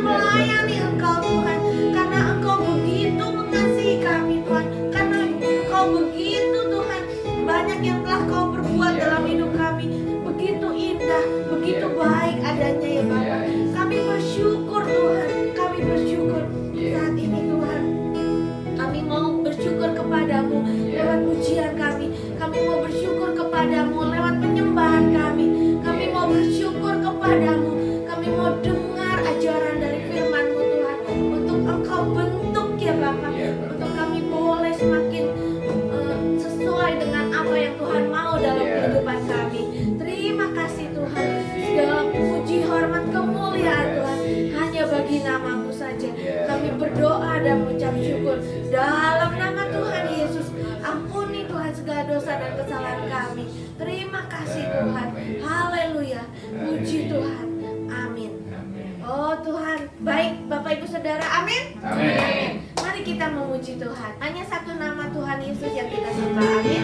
melayani Engkau Tuhan, karena Engkau begitu Bapa, untuk kami boleh semakin sesuai dengan apa yang Tuhan mau dalam kehidupan kami. Terima kasih Tuhan, segala puji, hormat, kemuliaan Tuhan hanya bagi nama-Mu saja. Kami berdoa dan mengucap syukur dalam nama Tuhan Yesus. Ampuni Tuhan segala dosa dan kesalahan kami. Terima kasih Tuhan. Haleluya. Puji Tuhan. Amin. Oh Tuhan, baik Bapak Ibu Saudara. Amin. Amin. Mari kita memuji Tuhan. Hanya satu nama Tuhan Yesus yang kita sembah. Amin.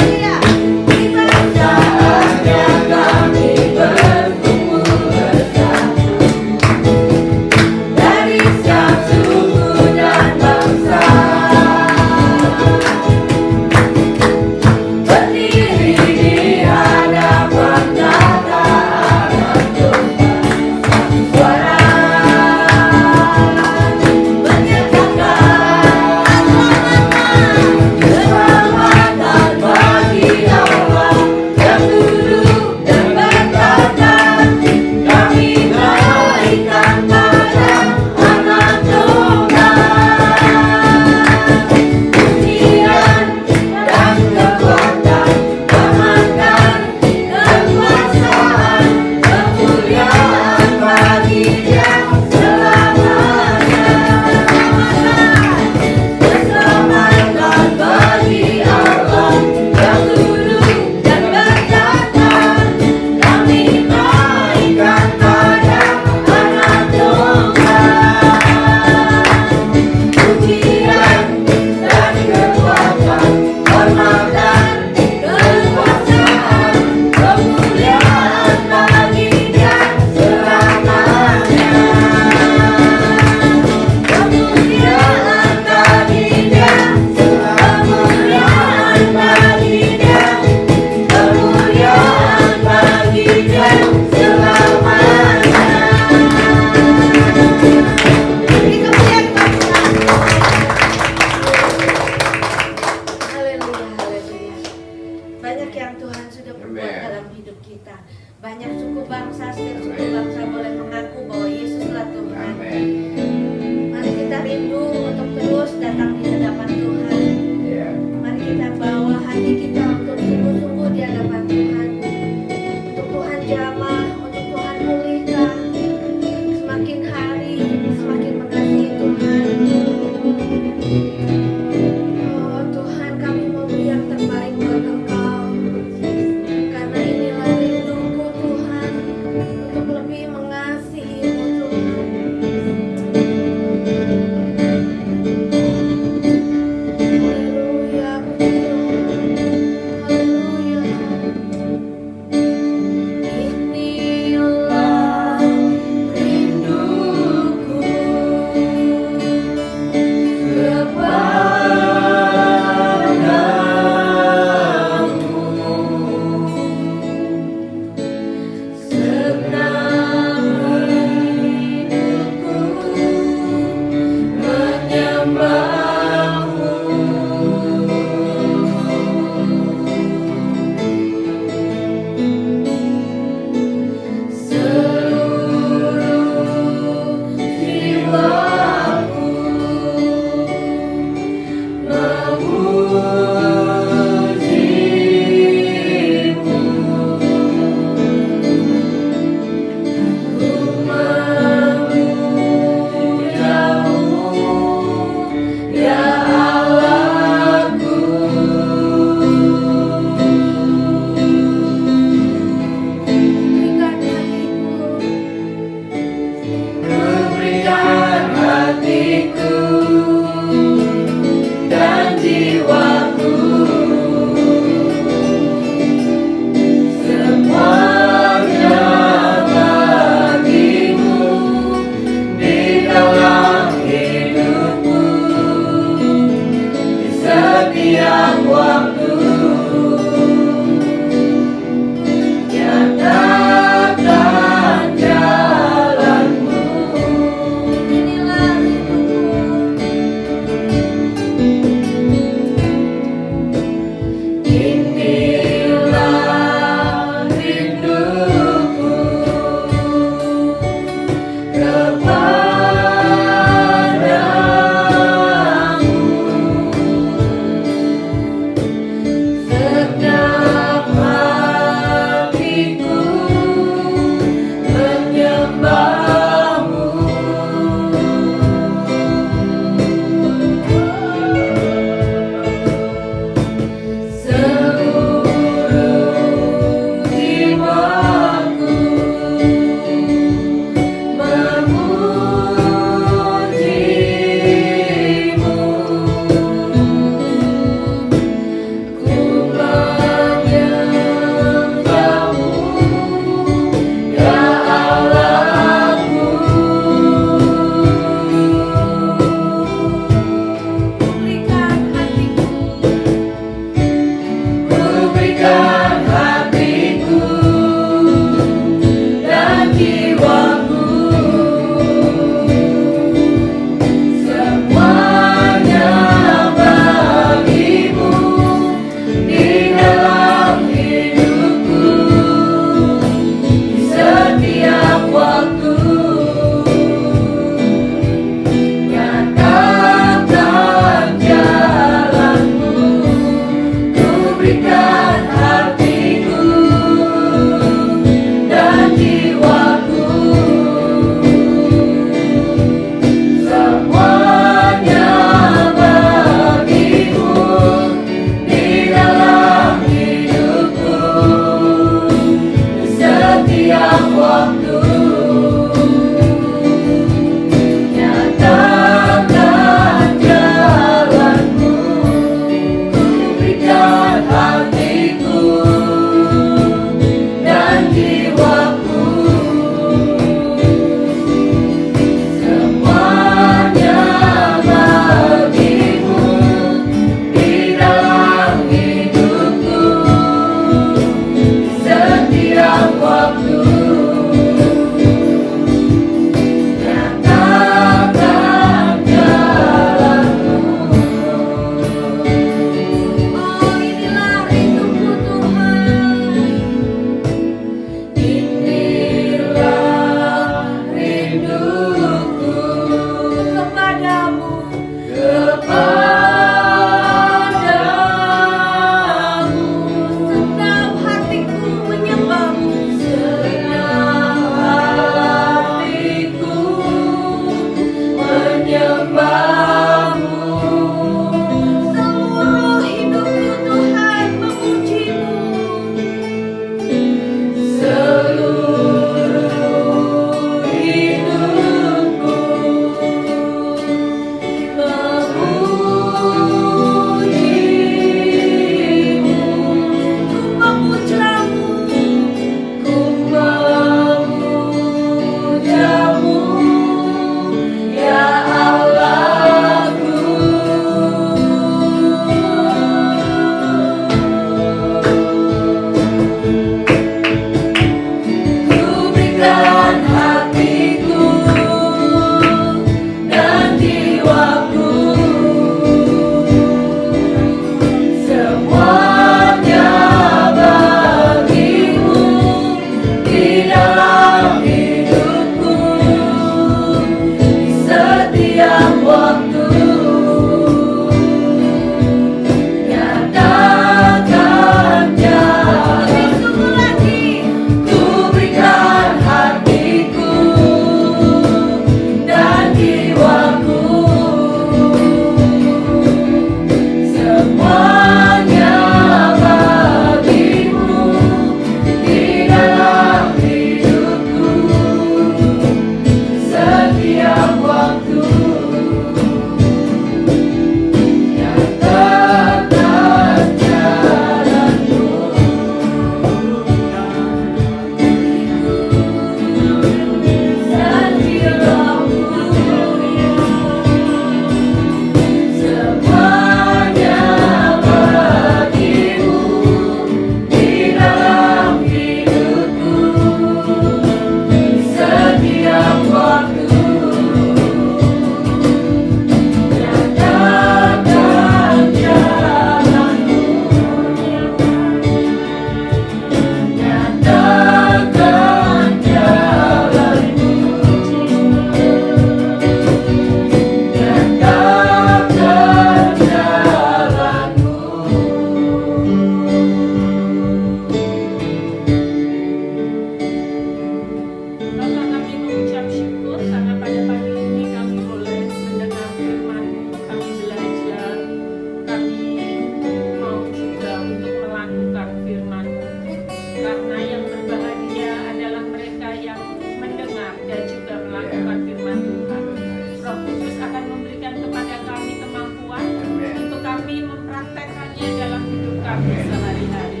hari-hari.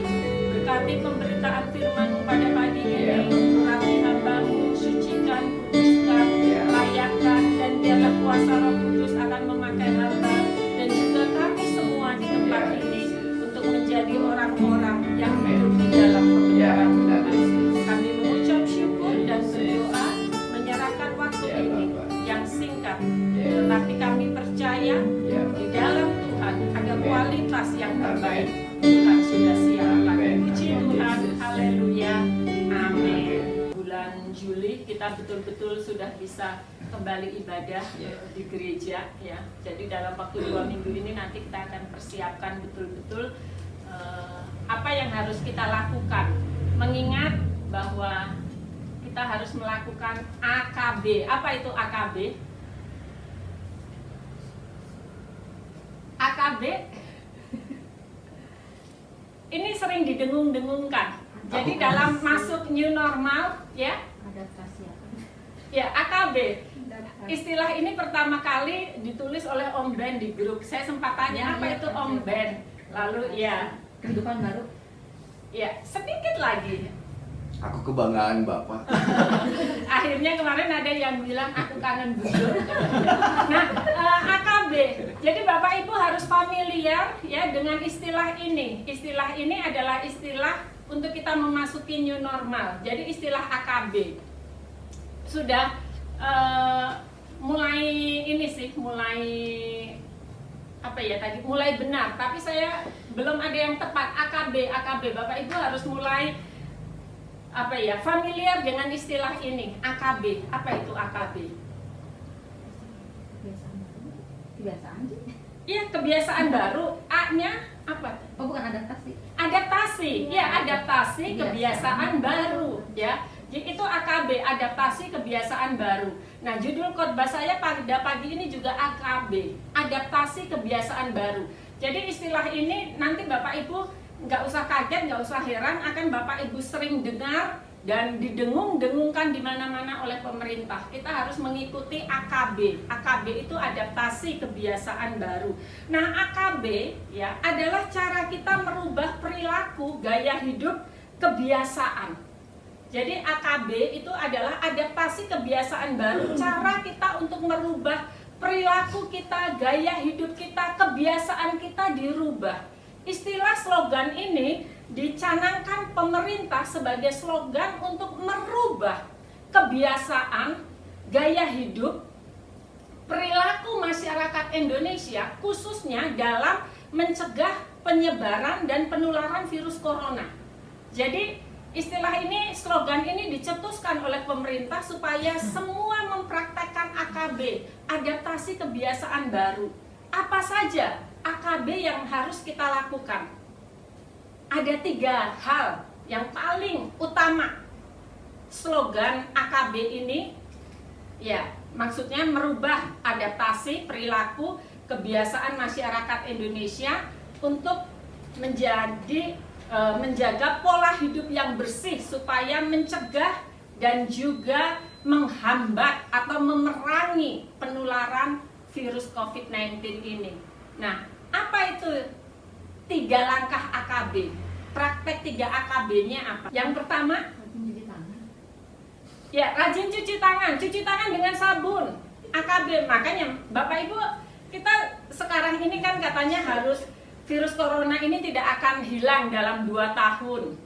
Berkati pemberitaan firman-Mu pada pagi ini, urapi hamba-Mu, sucikan, kuduskan, layakkan, dan biarlah kuasa Roh Kudus akan memakai hamba dan juga kami semua di tempat ini untuk menjadi orang-orang yang hidup di dalam kebenaran Tuhan. Kami mengucap syukur dan berdoa menyerahkan waktu ini yang singkat, tetapi kami percaya di dalam Tuhan ada kualitas yang terbaik. Tuhan sudah siapkan. Puji Tuhan, haleluya, amin. Bulan Juli kita betul-betul sudah bisa kembali ibadah di gereja ya. Jadi dalam waktu 2 minggu ini nanti kita akan persiapkan betul-betul apa yang harus kita lakukan. Mengingat bahwa kita harus melakukan AKB. Apa itu AKB? AKB ini sering didengung-dengungkan. Jadi dalam masuk new normal ya. Adaptasi apa? Ya, AKB. Istilah ini pertama kali ditulis oleh Om Ben di grup. Saya sempat tanya apa itu Om Ben. Lalu ya, Kehidupan baru. ya sedikit lagi. Aku kebanggaan Bapak. Akhirnya kemarin ada yang bilang aku kangen Budur. Nah, AKB. Jadi Bapak Ibu harus familiar ya dengan istilah ini. Istilah ini adalah istilah untuk kita memasuki new normal. Jadi istilah AKB sudah mulai ini sih, mulai apa ya tadi, mulai benar. Tapi saya belum ada yang tepat. AKB. Bapak Ibu harus mulai apa ya, familiar dengan istilah ini, AKB. Apa itu AKB? Kebiasaan sih. Iya, kebiasaan baru. A-nya apa? Oh, bukan adaptasi. Adaptasi. Ya, adaptasi kebiasaan baru, ya. Jadi itu AKB, adaptasi kebiasaan baru. Nah, judul khotbah saya pada pagi ini juga AKB, adaptasi kebiasaan baru. Jadi istilah ini nanti Bapak Ibu nggak usah kaget, nggak usah heran, akan Bapak Ibu sering dengar dan didengung-dengungkan di mana-mana oleh pemerintah. Kita harus mengikuti AKB. AKB itu adaptasi kebiasaan baru. Nah, AKB ya adalah cara kita merubah perilaku, gaya hidup, kebiasaan. Jadi AKB itu adalah adaptasi kebiasaan baru, cara kita untuk merubah perilaku kita, gaya hidup kita, kebiasaan kita dirubah. Istilah slogan ini dicanangkan pemerintah sebagai slogan untuk merubah kebiasaan, gaya hidup, perilaku masyarakat Indonesia khususnya dalam mencegah penyebaran dan penularan virus corona. Jadi istilah ini, slogan ini dicetuskan oleh pemerintah supaya semua mempraktekkan AKB, adaptasi kebiasaan baru. Apa saja AKB yang harus kita lakukan? Ada 3 hal yang paling utama. Slogan AKB ini, ya maksudnya merubah adaptasi perilaku kebiasaan masyarakat Indonesia untuk menjaga pola hidup yang bersih supaya mencegah dan juga menghambat atau memerangi penularan virus COVID-19 ini. Nah, apa itu 3 langkah AKB? Praktek 3 AKB-nya apa? Yang pertama, Mencuci tangan. ya rajin cuci tangan dengan sabun. AKB, makanya Bapak Ibu, kita sekarang ini kan katanya harus virus corona ini tidak akan hilang dalam 2 tahun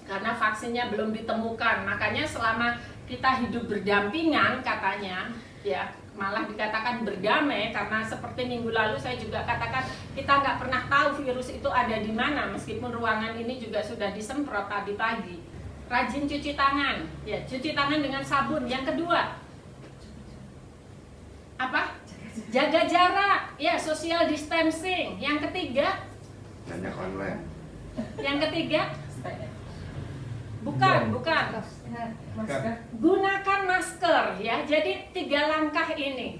karena vaksinnya belum ditemukan. Makanya selama kita hidup berdampingan katanya, ya malah dikatakan berdamai, karena seperti minggu lalu saya juga katakan kita nggak pernah tahu virus itu ada di mana, meskipun ruangan ini juga sudah disemprot tadi pagi. Rajin cuci tangan, ya cuci tangan dengan sabun. Yang kedua, apa? Jaga jarak, ya social distancing. Yang ketiga, Banyak online. yang ketiga, bukan. Masker. Gunakan masker, ya. Jadi 3 langkah ini.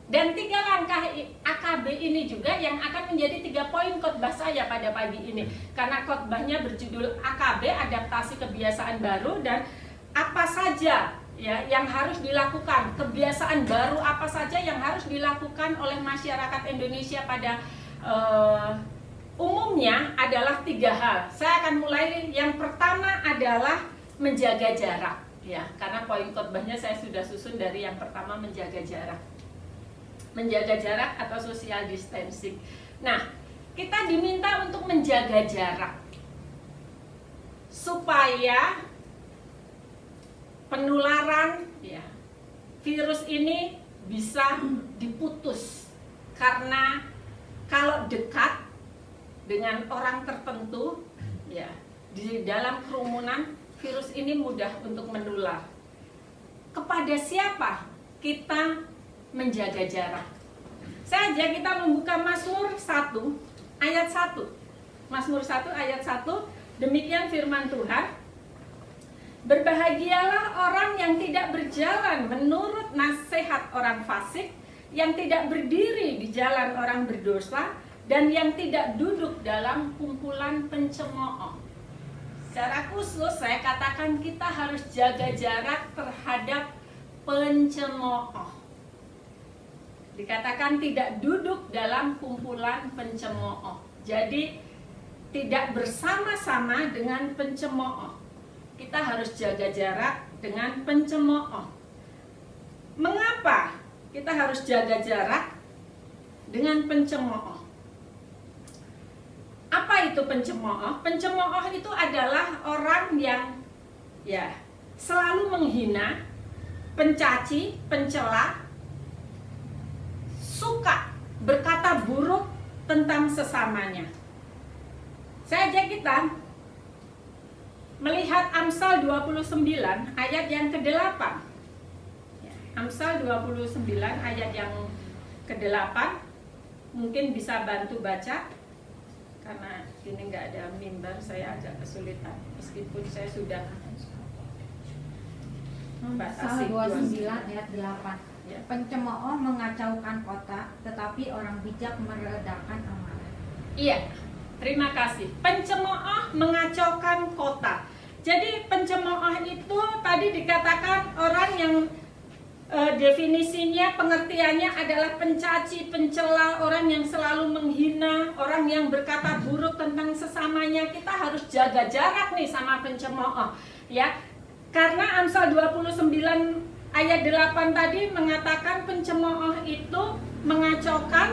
Dan 3 langkah AKB ini juga yang akan menjadi 3 poin khotbah saya pada pagi ini. Karena khotbahnya berjudul AKB, adaptasi kebiasaan baru, dan apa saja ya yang harus dilakukan, kebiasaan baru apa saja yang harus dilakukan oleh masyarakat Indonesia pada umumnya adalah 3 hal. Saya akan mulai, yang pertama adalah menjaga jarak, ya, karena poin khotbahnya saya sudah susun dari yang pertama, menjaga jarak. Menjaga jarak atau social distancing. Nah, kita diminta untuk menjaga jarak supaya penularan, ya, virus ini bisa diputus. Karena kalau dekat dengan orang tertentu, ya, di dalam kerumunan, virus ini mudah untuk menular. Kepada siapa kita menjaga jarak? Saya ajak kita membuka Mazmur 1 ayat 1. Mazmur 1 ayat 1, demikian firman Tuhan. Berbahagialah orang yang tidak berjalan menurut nasihat orang fasik, yang tidak berdiri di jalan orang berdosa, dan yang tidak duduk dalam kumpulan pencemooh. Secara khusus saya katakan kita harus jaga jarak terhadap pencemooh. Dikatakan tidak duduk dalam kumpulan pencemooh. Jadi tidak bersama-sama dengan pencemooh. Kita harus jaga jarak dengan pencemooh. Mengapa kita harus jaga jarak dengan pencemooh? Apa itu pencemooh? Pencemooh itu adalah orang yang, ya, selalu menghina, pencaci, pencela, suka berkata buruk tentang sesamanya. Saya ajak kita melihat Amsal 29 ayat yang ke-8. Amsal 29 ayat yang ke-8. Mungkin bisa bantu baca, karena ini nggak ada mimbar, saya agak kesulitan meskipun saya sudah Amsal 29 ayat 8. Ya. Pencemooh mengacaukan kota, tetapi orang bijak meredakan amarah. Iya, terima kasih. Pencemooh mengacaukan kota. Jadi pencemooh itu tadi dikatakan orang yang definisinya, pengertiannya adalah pencaci, pencela, orang yang selalu menghina, orang yang berkata buruk tentang sesamanya. Kita harus jaga jarak nih sama pencemooh, ya. Karena Amsal 29 ayat 8 tadi mengatakan pencemooh itu mengacaukan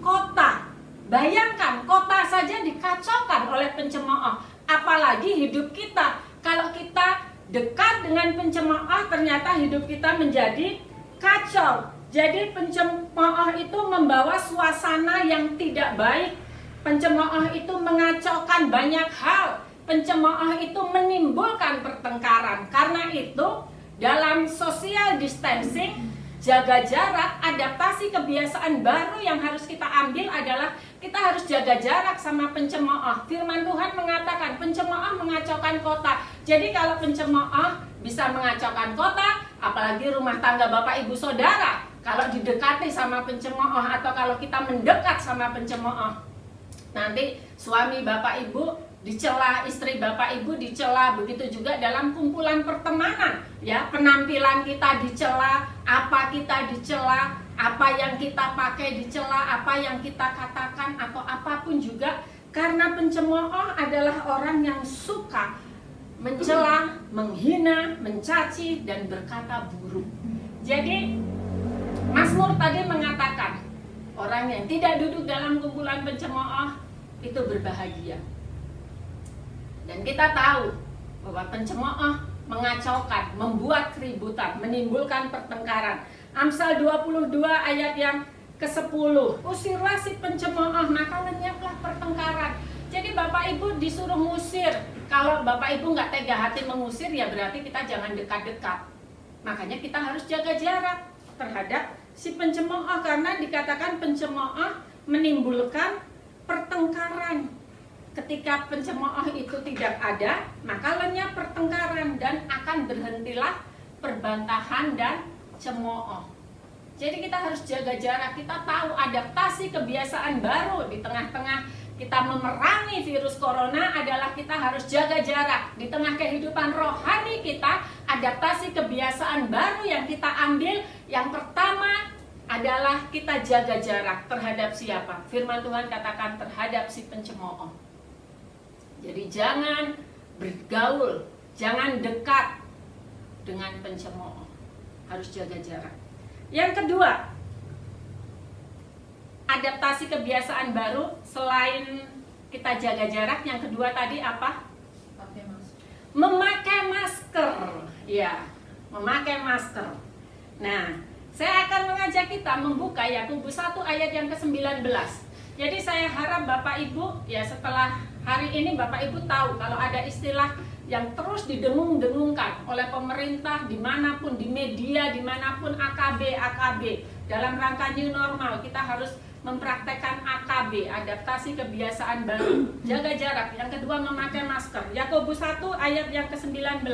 kota. Bayangkan, kota saja dikacaukan oleh pencemooh, apalagi hidup kita. Kalau kita dekat dengan pencemooh, ternyata hidup kita menjadi kacau. Jadi pencemooh itu membawa suasana yang tidak baik. Pencemooh itu mengacaukan banyak hal. Pencemooh itu menimbulkan pertengkaran. Karena itu dalam social distancing, jaga jarak, adaptasi kebiasaan baru yang harus kita ambil adalah kita harus jaga jarak sama pencemooh. Firman Tuhan mengatakan pencemooh mengacaukan kota. Jadi kalau pencemooh bisa mengacaukan kota, apalagi rumah tangga Bapak Ibu Saudara, kalau didekati sama pencemooh atau kalau kita mendekat sama pencemooh, nanti suami Bapak Ibu dicela, istri Bapak Ibu dicela, begitu juga dalam kumpulan pertemanan, ya, penampilan kita dicela, apa kita dicela, apa yang kita pakai dicela, apa yang kita katakan atau apapun juga, karena pencemooh adalah orang yang suka mencela, menghina, mencaci, dan berkata buruk. Jadi Mazmur tadi mengatakan orang yang tidak duduk dalam kumpulan pencemooh itu berbahagia. Dan kita tahu bahwa pencemooh mengacaukan, membuat keributan, menimbulkan pertengkaran. Amsal 22 ayat yang ke-10. Usirlah si pencemooh, maka lenyaplah pertengkaran. Jadi Bapak Ibu disuruh ngusir. Kalau Bapak Ibu nggak tega hati mengusir, ya berarti kita jangan dekat-dekat. Makanya kita harus jaga jarak terhadap si pencemooh, karena dikatakan pencemooh menimbulkan pertengkaran. Ketika pencemooh itu tidak ada, maka lenyap pertengkaran dan akan berhentilah perbantahan dan cemooh. Jadi kita harus jaga jarak. Kita tahu adaptasi kebiasaan baru di tengah-tengah kita memerangi virus corona adalah kita harus jaga jarak. Di tengah kehidupan rohani kita, adaptasi kebiasaan baru yang kita ambil, yang pertama adalah kita jaga jarak terhadap siapa? Firman Tuhan katakan terhadap si pencemooh. Jadi jangan bergaul, jangan dekat dengan pencemooh. Harus jaga jarak. Yang kedua, adaptasi kebiasaan baru selain kita jaga jarak, yang kedua tadi apa? Memakai masker. Ya, memakai masker. Nah, saya akan mengajak kita membuka Yakobus 1 ayat yang ke-19. Jadi saya harap Bapak Ibu, ya setelah hari ini Bapak Ibu tahu kalau ada istilah yang terus didengung-dengungkan oleh pemerintah dimanapun, di media, dimanapun, AKB. Dalam rangka new normal, kita harus mempraktekkan AKB, adaptasi kebiasaan baru, jaga jarak. Yang kedua, memakai masker. Yakobus 1 ayat yang ke-19.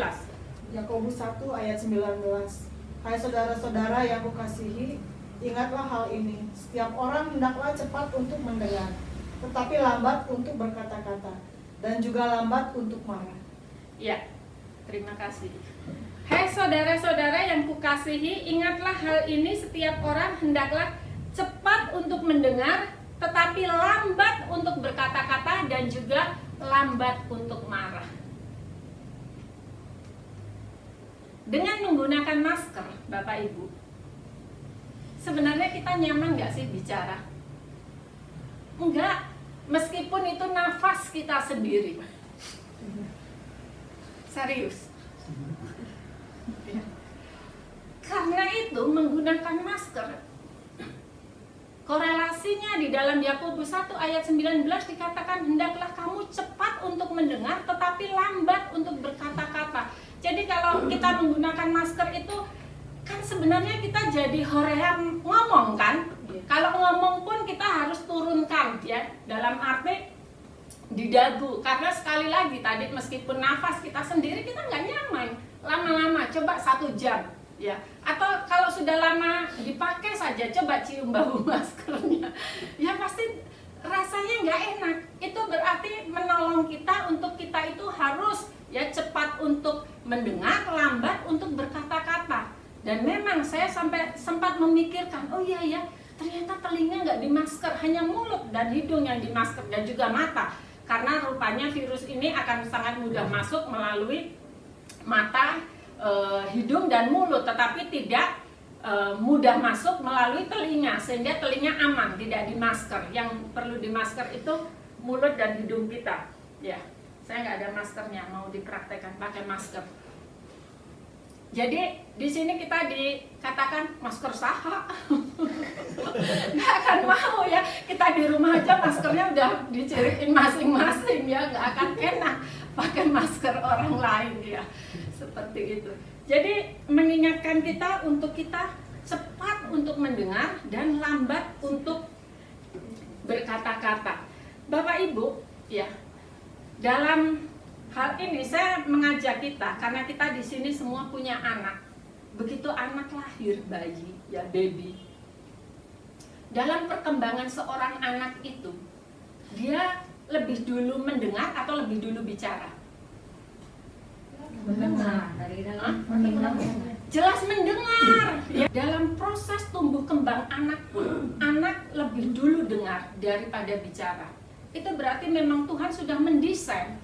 Yakobus 1 ayat 19. Hai saudara-saudara yang kukasihi, ingatlah hal ini. Setiap orang hendaklah cepat untuk mendengar, tetapi lambat untuk berkata-kata, dan juga lambat untuk marah. Ya, terima kasih. Hai saudara-saudara yang kukasihi, ingatlah hal ini. Setiap orang hendaklah cepat untuk mendengar, tetapi lambat untuk berkata-kata, dan juga lambat untuk marah. Dengan menggunakan masker, Bapak Ibu, sebenarnya kita nyaman nggak sih bicara? Enggak, meskipun itu nafas kita sendiri. Serius. Karena itu menggunakan masker, korelasinya di dalam Yakobus 1 ayat 19 dikatakan hendaklah kamu cepat untuk mendengar tetapi lambat untuk berkata-kata. Jadi kalau kita menggunakan masker itu kan sebenarnya kita jadi hoream ngomong kan. Kalau ngomong pun kita harus turunkan ya, dalam arti di dagu. Karena sekali lagi tadi meskipun nafas kita sendiri kita nggak nyaman. Lama-lama coba 1 jam ya. Atau kalau sudah lama dipakai saja coba cium bau maskernya. Ya pasti rasanya nggak enak. Itu berarti menolong kita untuk kita itu harus ya cepat untuk mendengar, lambat untuk berkata-kata. Dan memang saya sampai sempat memikirkan, oh iya ya, ternyata telinga nggak dimasker, hanya mulut dan hidung yang dimasker, dan juga mata. Karena rupanya virus ini akan sangat mudah masuk melalui mata, hidung dan mulut, tetapi tidak mudah masuk melalui telinga, sehingga telinga aman, tidak dimasker. Yang perlu dimasker itu mulut dan hidung kita. Ya. Saya nggak ada maskernya, mau dipraktekkan pakai masker. Jadi di sini kita dikatakan masker saha, nggak akan mau ya. Kita di rumah aja maskernya udah diciriin masing-masing ya, nggak akan enak pakai masker orang lain ya, seperti itu. Jadi mengingatkan kita untuk kita cepat untuk mendengar dan lambat untuk berkata-kata. Bapak Ibu ya. Dalam hal ini saya mengajak kita, karena kita di sini semua punya anak. Begitu anak lahir, bayi, ya baby. Dalam perkembangan seorang anak itu, dia lebih dulu mendengar atau lebih dulu bicara? Mendengar dari dalam Jelas mendengar. Ya. Dalam proses tumbuh kembang anak pun, anak lebih dulu dengar daripada bicara. Itu berarti memang Tuhan sudah mendesain.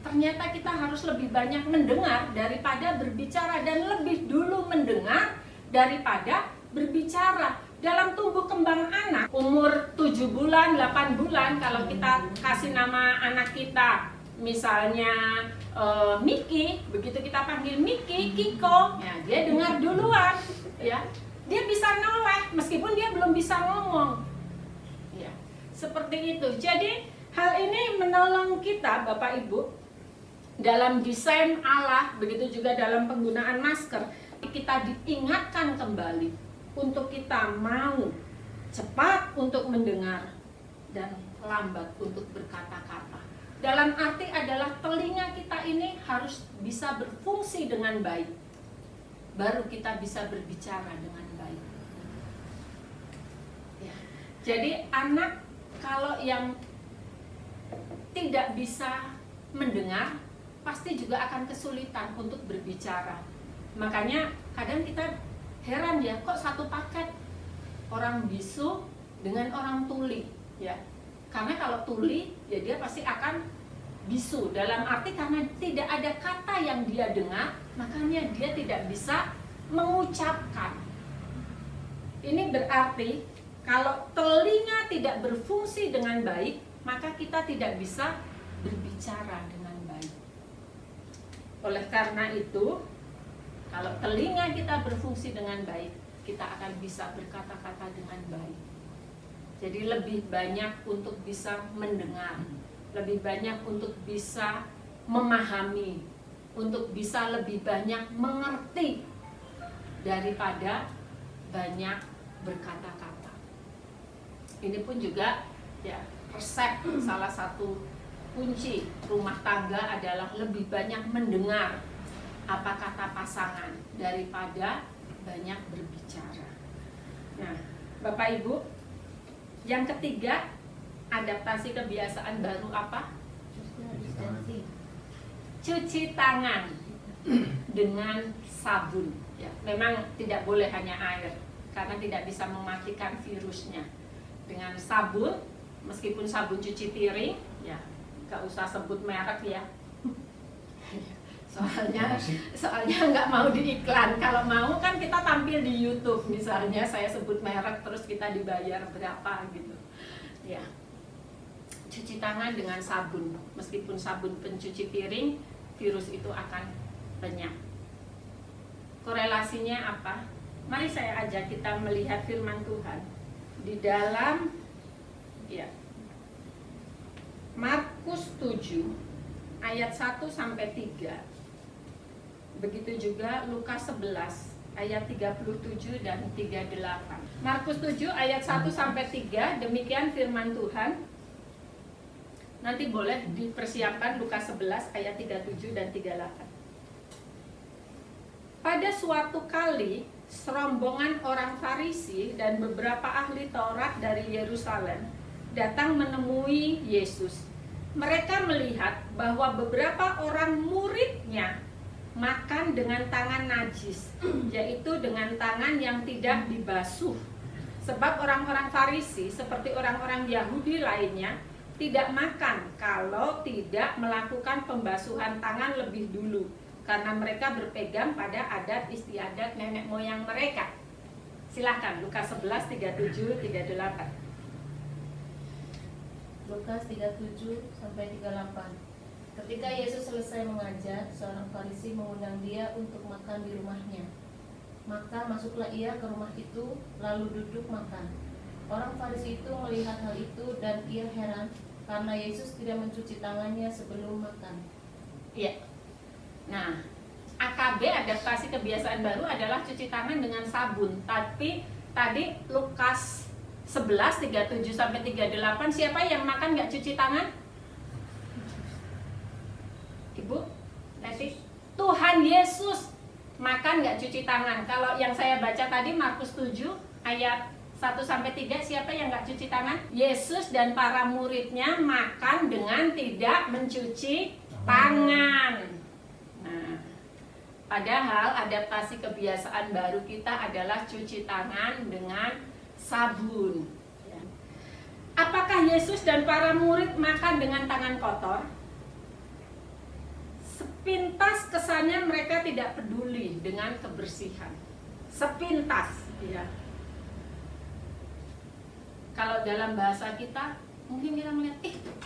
Ternyata kita harus lebih banyak mendengar daripada berbicara, dan lebih dulu mendengar daripada berbicara. Dalam tumbuh kembang anak, umur 7 bulan, 8 bulan, kalau kita kasih nama anak kita, misalnya Miki, begitu kita panggil Miki, Kiko, ya, dia dengar duluan, ya. Dia bisa noleh meskipun dia belum bisa ngomong. Ya, seperti itu. Jadi hal ini menolong kita, Bapak Ibu, dalam desain Allah, begitu juga dalam penggunaan masker. Kita diingatkan kembali untuk kita mau cepat untuk mendengar dan lambat untuk berkata-kata. Dalam arti adalah telinga kita ini harus bisa berfungsi dengan baik, baru kita bisa berbicara dengan baik. Ya. Jadi anak kalau yang tidak bisa mendengar, pasti juga akan kesulitan untuk berbicara. Makanya kadang kita heran ya, kok satu paket orang bisu dengan orang tuli, ya. Karena kalau tuli, ya dia pasti akan bisu. Dalam arti karena tidak ada kata yang dia dengar, makanya dia tidak bisa mengucapkan. Ini berarti kalau telinga tidak berfungsi dengan baik, maka kita tidak bisa berbicara dengan baik. Oleh karena itu, kalau telinga kita berfungsi dengan baik, kita akan bisa berkata-kata dengan baik. Jadi lebih banyak untuk bisa mendengar, lebih banyak untuk bisa memahami, untuk bisa lebih banyak mengerti daripada banyak berkata-kata. Ini pun juga ya resep, salah satu kunci rumah tangga adalah lebih banyak mendengar apa kata pasangan daripada banyak berbicara. Nah, Bapak Ibu, yang ketiga, adaptasi kebiasaan baru apa? Cuci tangan dengan sabun. Ya, memang tidak boleh hanya air, karena tidak bisa mematikan virusnya. Dengan sabun, meskipun sabun cuci piring, ya gak usah sebut merek ya. Soalnya nggak mau diiklan. Kalau mau kan kita tampil di YouTube misalnya, saya sebut merek terus kita dibayar berapa gitu. Ya, cuci tangan dengan sabun, meskipun sabun pencuci piring, virus itu akan lenyap. Korelasinya apa? Mari saya ajak kita melihat firman Tuhan di dalam ya Markus 7 ayat 1 sampai 3. Begitu juga Lukas 11 ayat 37 dan 38. Markus 7 ayat 1 sampai 3, demikian firman Tuhan. Nanti boleh dipersiapkan Lukas 11 ayat 37 dan 38. Pada suatu kali, serombongan orang Farisi dan beberapa ahli Taurat dari Yerusalem datang menemui Yesus. Mereka melihat bahwa beberapa orang muridnya makan dengan tangan najis, yaitu dengan tangan yang tidak dibasuh. Sebab orang-orang Farisi seperti orang-orang Yahudi lainnya tidak makan kalau tidak melakukan pembasuhan tangan lebih dulu, karena mereka berpegang pada adat istiadat nenek moyang mereka. Silakan Lukas 11 37 38. Lukas 37 sampai 38. Ketika Yesus selesai mengajar, seorang Farisi mengundang dia untuk makan di rumahnya. Maka masuklah ia ke rumah itu, lalu duduk makan. Orang Farisi itu melihat hal itu dan ia heran karena Yesus tidak mencuci tangannya sebelum makan. Iya. Nah, AKB, adaptasi kebiasaan baru, adalah cuci tangan dengan sabun. Tapi tadi Lukas 11 37 sampai 38, siapa yang makan nggak cuci tangan? Ibu, nanti Tuhan Yesus makan nggak cuci tangan. Kalau yang saya baca tadi Markus 7 ayat 1 sampai 3, siapa yang nggak cuci tangan? Yesus dan para muridnya makan dengan tidak mencuci tangan. Nah, padahal adaptasi kebiasaan baru kita adalah cuci tangan dengan sabun. Apakah Yesus dan para murid makan dengan tangan kotor? Sepintas kesannya mereka tidak peduli dengan kebersihan. Sepintas, ya. Kalau dalam bahasa kita, mungkin kita melihat,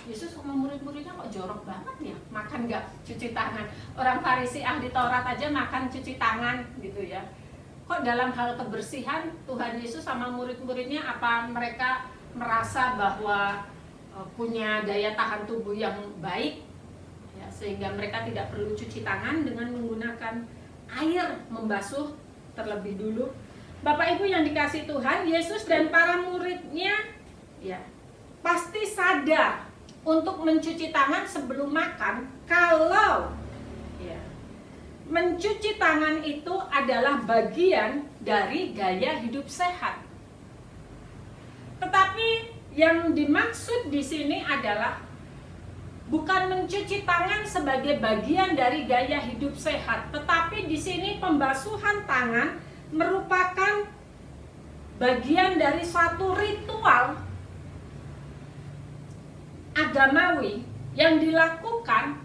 Yesus sama murid-muridnya kok jorok banget ya, makan nggak cuci tangan. Orang Farisi ahli Taurat aja makan cuci tangan, gitu ya. Kok dalam hal kebersihan Tuhan Yesus sama murid-muridnya, apa mereka merasa bahwa punya daya tahan tubuh yang baik? Sehingga mereka tidak perlu cuci tangan dengan menggunakan air membasuh terlebih dulu. Bapak Ibu yang dikasih Tuhan, Yesus dan para muridnya ya pasti sadar untuk mencuci tangan sebelum makan, kalau ya, mencuci tangan itu adalah bagian dari gaya hidup sehat. Tetapi yang dimaksud di sini adalah bukan mencuci tangan sebagai bagian dari gaya hidup sehat, tetapi di sini pembasuhan tangan merupakan bagian dari suatu ritual agamawi yang dilakukan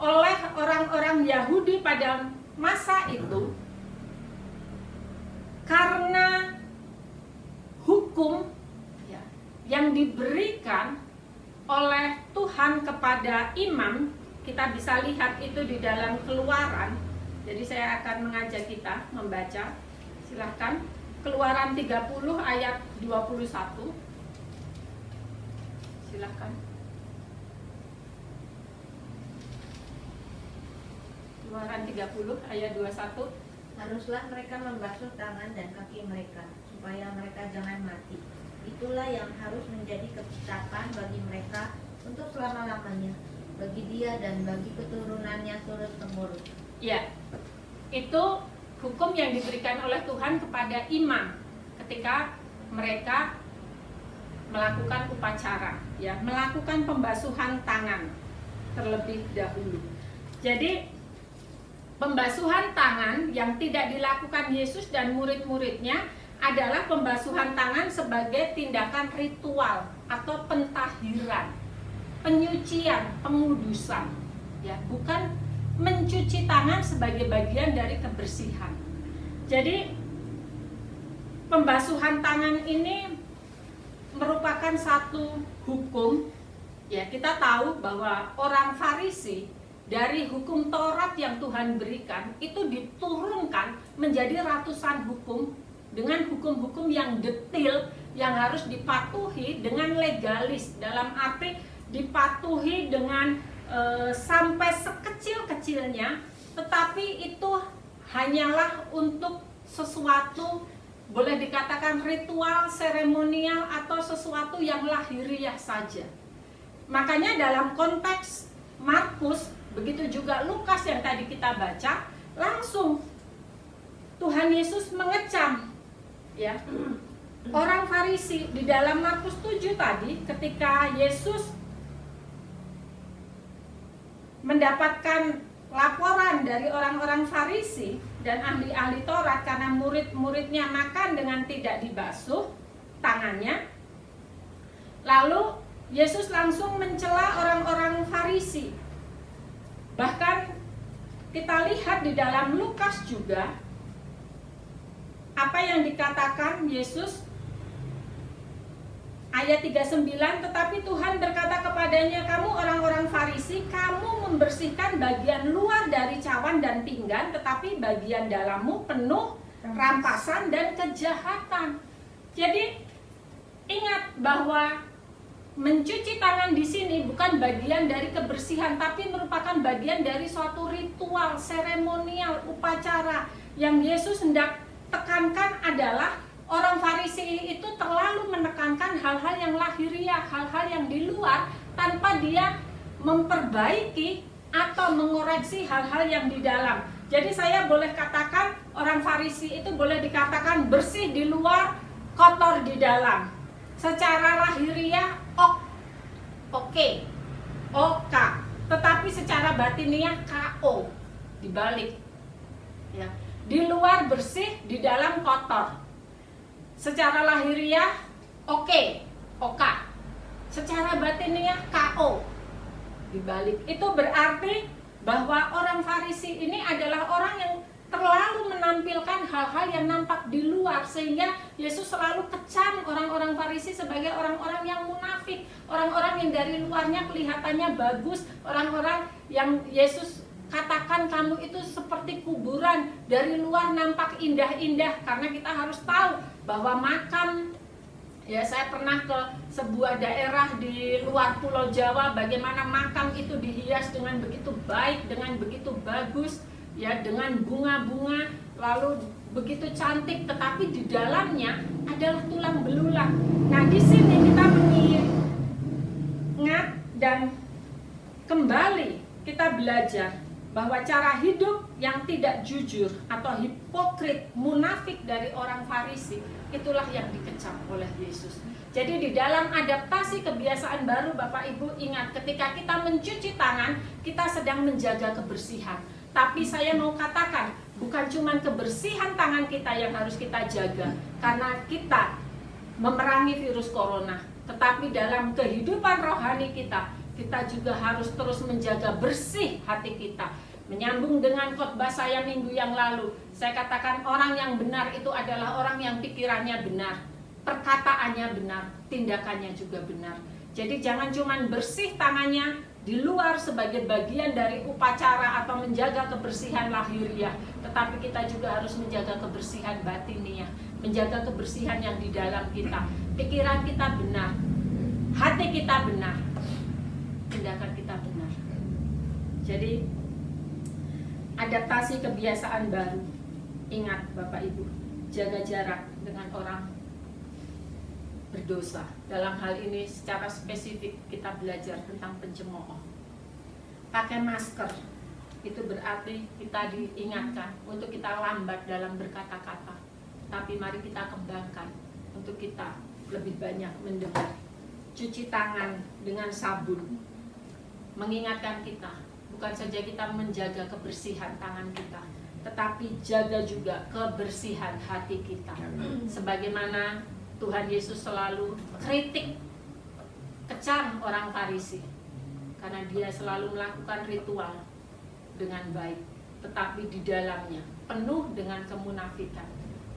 oleh orang-orang Yahudi pada masa itu, karena hukum yang diberikan oleh Tuhan kepada imam. Kita bisa lihat itu di dalam Keluaran. Jadi saya akan mengajak kita membaca. Silahkan, Keluaran 30 ayat 21. Silahkan. Keluaran 30 ayat 21. Haruslah mereka membasuh tangan dan kaki mereka, supaya mereka jangan mati. Itulah yang harus menjadi ketetapan bagi mereka untuk selama-lamanya, bagi dia dan bagi keturunannya turun-temurun. Ya, itu hukum yang diberikan oleh Tuhan kepada imam ketika mereka melakukan upacara, ya, melakukan pembasuhan tangan terlebih dahulu. Jadi pembasuhan tangan yang tidak dilakukan Yesus dan murid-muridnya adalah pembasuhan tangan sebagai tindakan ritual atau pentahiran, penyucian, pengudusan, ya, bukan mencuci tangan sebagai bagian dari kebersihan. Jadi pembasuhan tangan ini merupakan satu hukum, ya. Kita tahu bahwa orang Farisi dari hukum Taurat yang Tuhan berikan itu diturunkan menjadi ratusan hukum dengan hukum-hukum yang detail yang harus dipatuhi dengan legalis, dalam arti dipatuhi dengan sampai sekecil-kecilnya, tetapi itu hanyalah untuk sesuatu boleh dikatakan ritual, seremonial, atau sesuatu yang lahiriah saja. Makanya dalam konteks Markus, begitu juga Lukas yang tadi kita baca, langsung Tuhan Yesus mengecam, ya, orang Farisi. Di dalam Markus 7 tadi, ketika Yesus mendapatkan laporan dari orang-orang Farisi dan ahli-ahli Taurat karena murid-muridnya makan dengan tidak dibasuh tangannya, lalu Yesus langsung mencela orang-orang Farisi. Bahkan kita lihat di dalam Lukas juga apa yang dikatakan Yesus, ayat 39, tetapi Tuhan berkata kepadanya, kamu orang-orang Farisi, kamu membersihkan bagian luar dari cawan dan pinggan, tetapi bagian dalammu penuh rampasan dan kejahatan. Jadi ingat bahwa mencuci tangan di sini bukan bagian dari kebersihan, tapi merupakan bagian dari suatu ritual, seremonial, upacara. Yang Yesus hendak tekankan adalah orang Farisi itu terlalu menekankan hal-hal yang lahiriah, hal-hal yang di luar, tanpa dia memperbaiki atau mengoreksi hal-hal yang di dalam. Jadi saya boleh katakan orang Farisi itu boleh dikatakan bersih di luar, kotor di dalam. Secara lahiriah oke, tetapi secara batiniah KO, dibalik, ya. Di luar bersih, di dalam kotor. Secara lahiriah oke. Secara batiniah KO, dibalik. Itu berarti bahwa orang Farisi ini adalah orang yang terlalu menampilkan hal-hal yang nampak di luar, sehingga Yesus selalu kecam orang-orang Farisi sebagai orang-orang yang munafik, orang-orang yang dari luarnya kelihatannya bagus, orang-orang yang Yesus katakan kamu itu seperti kuburan, dari luar nampak indah-indah. Karena kita harus tahu bahwa makam, ya, saya pernah ke sebuah daerah di luar Pulau Jawa, bagaimana makam itu dihias dengan begitu baik, dengan begitu bagus, ya, dengan bunga-bunga, lalu begitu cantik, tetapi di dalamnya adalah tulang belulang. Nah, di sini kita mengingat dan kembali kita belajar bahwa cara hidup yang tidak jujur atau hipokrit, munafik dari orang Farisi, itulah yang dikecam oleh Yesus. Jadi di dalam adaptasi kebiasaan baru, Bapak Ibu ingat, ketika kita mencuci tangan, kita sedang menjaga kebersihan. Tapi saya mau katakan Bukan cuma kebersihan tangan kita yang harus kita jaga karena kita memerangi virus corona, tetapi dalam kehidupan rohani kita juga harus terus menjaga bersih hati kita. Menyambung dengan khotbah saya minggu yang lalu, saya katakan orang yang benar itu adalah orang yang pikirannya benar, perkataannya benar, tindakannya juga benar. Jadi jangan cuma bersih tangannya di luar sebagai bagian dari upacara atau menjaga kebersihan lahiriah, tetapi kita juga harus menjaga kebersihan batiniah, menjaga kebersihan yang di dalam kita. Pikiran kita benar, hati kita benar, tindakan kita benar. Jadi adaptasi kebiasaan baru. Ingat Bapak Ibu, jaga jarak dengan orang berdosa. Dalam hal ini secara spesifik kita belajar tentang pencemooh. Pakai masker, itu berarti kita diingatkan untuk kita lambat dalam berkata-kata. Tapi mari kita kembangkan untuk kita lebih banyak mendengar. Cuci tangan dengan sabun, mengingatkan kita, bukan saja kita menjaga kebersihan tangan kita, tetapi jaga juga kebersihan hati kita. Sebagaimana Tuhan Yesus selalu kritik, kecam orang Farisi, karena dia selalu melakukan ritual dengan baik, tetapi di dalamnya penuh dengan kemunafikan.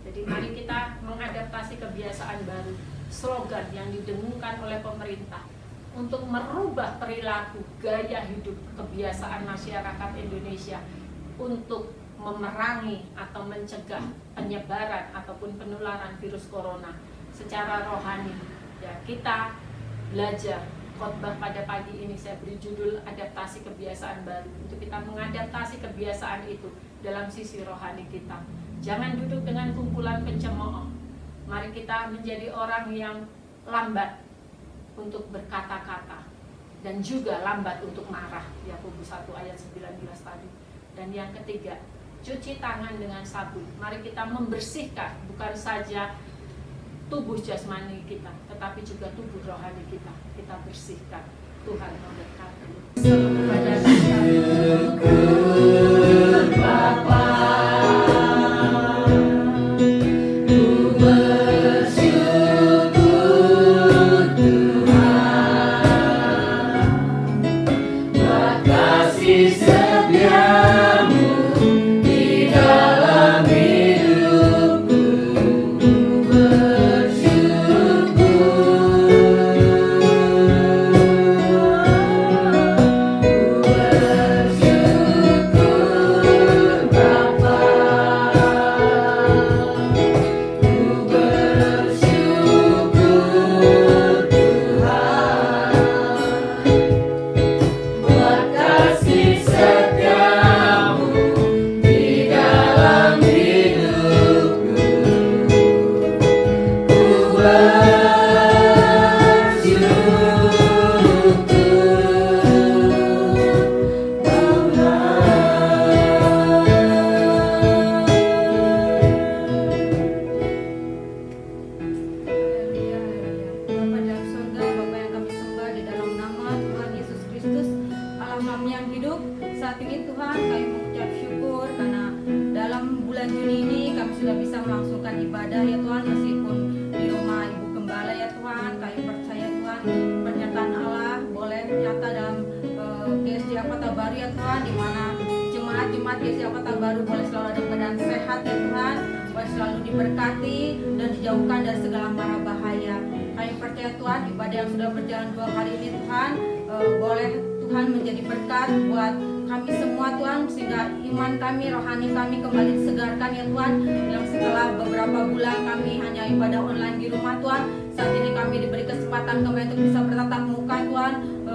Jadi mari kita mengadaptasi kebiasaan baru, slogan yang didengungkan oleh pemerintah untuk merubah perilaku, gaya hidup, kebiasaan masyarakat Indonesia untuk memerangi atau mencegah penyebaran ataupun penularan virus corona secara rohani. Ya, kita belajar khotbah pada pagi ini saya beri judul adaptasi kebiasaan baru, untuk kita mengadaptasi kebiasaan itu dalam sisi rohani kita. Jangan duduk dengan kumpulan pencemooh. Mari kita menjadi orang yang lambat untuk berkata-kata dan juga lambat untuk marah. Yakobus 1 ayat 19 tadi. Dan yang ketiga, cuci tangan dengan sabun. Mari kita membersihkan bukan saja tubuh jasmani kita, tetapi juga tubuh rohani kita. Kita bersihkan. Tuhan memberkati. Kepada Bapa,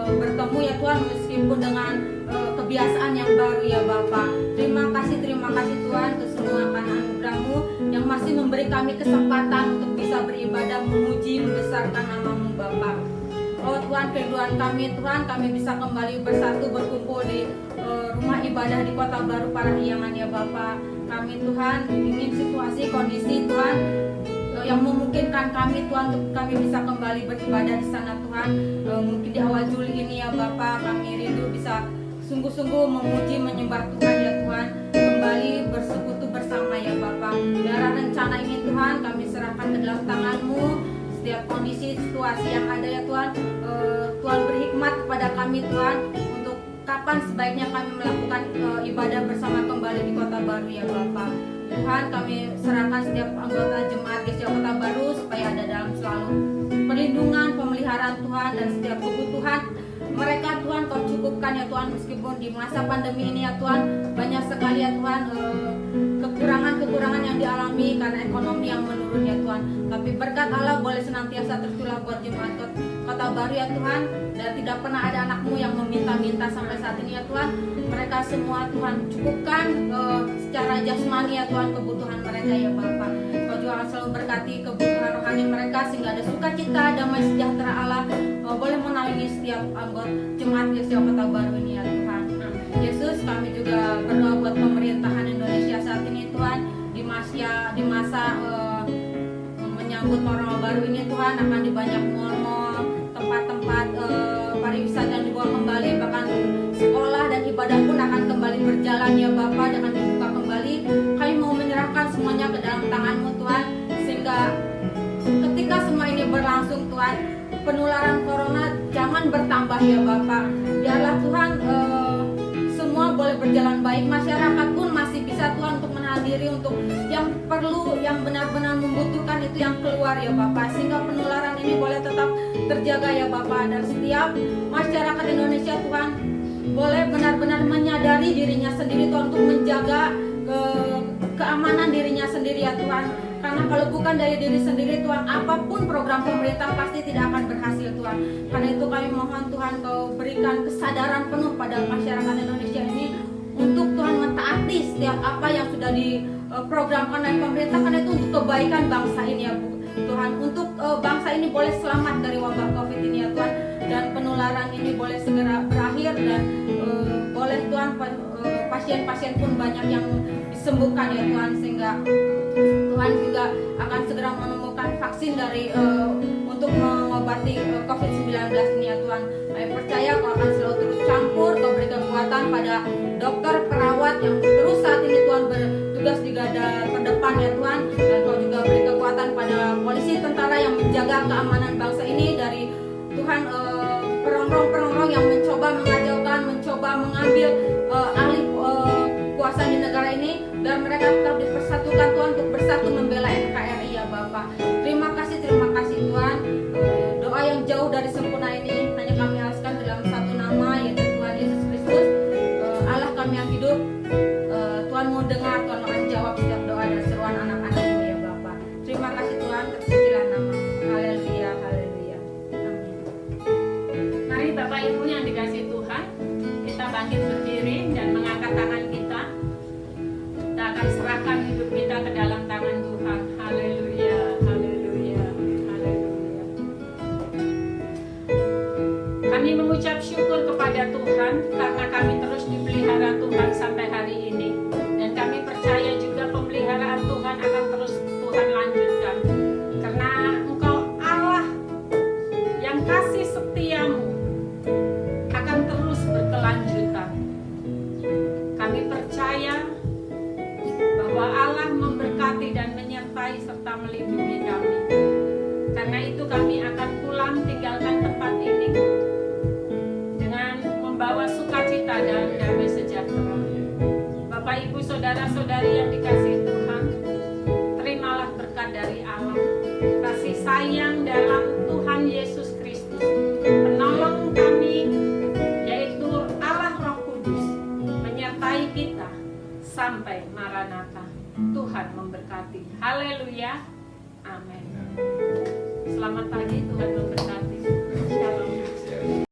bertemu ya Tuhan, meskipun dengan kebiasaan yang baru ya Bapak. Terima kasih Tuhan ke semua anugerah-Mu yang masih memberi kami kesempatan untuk bisa beribadah, memuji, membesarkan nama-Mu Bapak. Oh Tuhan, kerinduan kami Tuhan, kami bisa kembali bersatu berkumpul di rumah ibadah di Kota Baru Parahyangan ya Bapak. Kami Tuhan ingin situasi kondisi Tuhan yang memungkinkan kami Tuhan untuk kami bisa kembali beribadah di sana Tuhan. Mungkin di awal Juli ini ya Bapak, kami rindu bisa sungguh-sungguh memuji menyembah Tuhan ya Tuhan. kembali bersekutu bersama ya Bapa. Biarlah rencana ini Tuhan kami serahkan ke dalam tangan-Mu. Setiap kondisi situasi yang ada ya Tuhan, Tuhan beri hikmat kepada kami Tuhan untuk kapan sebaiknya kami melakukan ibadah bersama kembali di Kota Baru ya Bapa. Tuhan, kami serahkan setiap anggota jemaat GCO Kota Baru supaya ada dalam selalu perlindungan, pemeliharaan Tuhan, dan setiap kebutuhan mereka Tuhan Kau cukupkan ya Tuhan, meskipun di masa pandemi ini ya Tuhan banyak sekali ya Tuhan kekurangan-kekurangan yang dialami karena ekonomi yang menurun ya Tuhan. Tapi berkat Allah boleh senantiasa tercurah buat jemaat Kota Baru ya Tuhan, dan tidak pernah ada anak-Mu yang meminta-minta sampai saat ini ya Tuhan. Mereka semua Tuhan cukupkan secara jasmani ya Tuhan kebutuhan mereka ya Bapa. Kau juga akan selalu berkati kebutuhan rohani mereka sehingga ada sukacita, damai sejahtera Allah boleh menaungi setiap anggota jemaat GCO Kota Baru ini ya Tuhan. Yesus, kami juga berdoa buat pemerintahan Indonesia saat ini Tuhan, di masa menyambut normal baru ini Tuhan, akan di banyak mal-mal, tempat-tempat pariwisata yang dibuka kembali, bahkan sekolah dan ibadah pun akan kembali berjalan ya Bapa, dengan dibuka kembali. Kami mau menyerahkan semuanya ke dalam tangan-Mu Tuhan, sehingga ketika semua ini berlangsung Tuhan, penularan corona jangan bertambah ya Bapa. Biarlah Tuhan semua boleh berjalan baik, masyarakat pun masih bisa Tuhan untuk menahan diri, untuk yang perlu, yang benar-benar membutuhkan itu yang keluar ya Bapa, sehingga penularan ini boleh tetap terjaga ya Bapa, dan setiap masyarakat Indonesia Tuhan boleh benar-benar menyadari dirinya sendiri Tuhan untuk menjaga keamanan dirinya sendiri ya Tuhan. Karena kalau bukan dari diri sendiri Tuhan, apapun program pemerintah pasti tidak akan berhasil Tuhan. Karena itu kami mohon Tuhan Kau berikan kesadaran penuh pada masyarakat Indonesia ini untuk Tuhan mentaati setiap apa yang sudah diprogramkan oleh pemerintah, karena itu untuk kebaikan bangsa ini ya Tuhan. Untuk bangsa ini boleh selamat dari wabah COVID ini ya Tuhan, dan penularan ini boleh segera berakhir, dan boleh Tuhan pasien-pasien pun banyak yang disembuhkan ya Tuhan, sehingga Tuhan juga akan segera menemukan vaksin dari untuk mengobati COVID-19 ini ya Tuhan. Kami percaya Kau akan selalu terus campur, Kau beri kekuatan pada dokter, perawat yang terus saat ini Tuhan bertugas di garda terdepan ya Tuhan, dan Kau juga beri kekuatan pada polisi, tentara yang menjaga keamanan bangsa ini dari Tuhan perongrong-perongrong yang mencoba mengacaukan, mencoba mengambil alih kuasa di negara ini, dan mereka tetap dipersatukan Tuhan untuk bersatu membela NKRI ya Bapa. Terima kasih Tuhan. Doa yang jauh dari sempurna ini hanya kami alaskan dalam satu nama, yaitu Tuhan Yesus Kristus, Allah kami yang hidup. Tuhan mau dengar, Tuhan akan jawab setiap doa dan seruan anak-anak ini ya Bapa. Terima kasih Tuhan, terpujilah nama. Haleluya, haleluya. Amin. Mari Bapak Ibu yang dikasih Tuhan, kita bangkit berdiri dan mengangkat tangan kita. Kita akan serahkan hidup kita ke dalam tangan Tuhan. Haleluya, haleluya, haleluya. Kami mengucap syukur kepada Tuhan karena kami terus dipelihara Tuhan sampai hari ini. Dan kami percaya juga pemeliharaan Tuhan akan terus Tuhan lanjutkan. Karena Engkau Allah yang kasih setiamu akan terus berkelanjutan. Kami percaya bahwa Allah memberkati dan menyertai serta melindungi kami. Karena itu kami akan pulang tinggalkan tempat ini dengan membawa sukacita dan damai sejahtera. Bapak Ibu saudara-saudari yang dikasihi Tuhan, terimalah berkat dari Allah, kasih sayang dalam Tuhan Yesus Kristus, penolong kami, yaitu Allah Roh Kudus, menyertai kita sampai Maranatha. Tuhan memberkati. Haleluya. Amin. Selamat pagi, Tuhan memberkati.